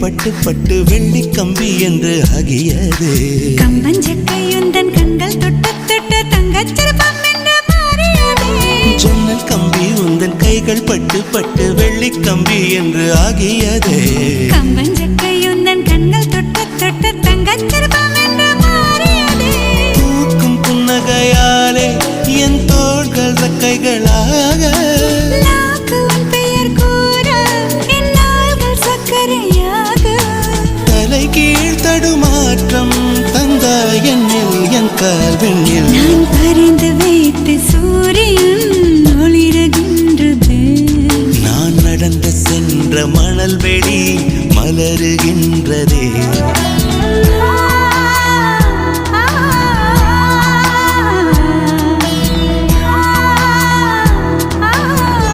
பட்டு பட்டு வெள்ளி கம்பி என்று ஆகியது. கம்பஞ்சக்கையுந்தன் கண்கள் தொட்டு தொட்டு தங்கச்சிற்பம் என்று மாறியது. ஜன்னல் கம்பி உந்தன் கைகள் பட்டு பட்டு வெள்ளி கம்பி என்று ஆகியது. கம்பஞ்சக்கையுந்தன் கண்கள் தொட்டு தொட்டு தங்கச்சிற்பம் என்று மாறியது. பூக்கும் புன்னகையாலே என் தோள்கள் ரெக்கைகளாக, நாக்குவன் பெயர் கூற என் நாள்கள் சக்கரையாக. தலை கீழ் தடுமாற்றம் தந்தாய் என்னில் என் கால்வெண்ணில். நான் பறிந்து வைத்து சூரியன் ஒளிருகின்றது. நான் நடந்து சென்ற மணல் வெளி மலருகின்றதே.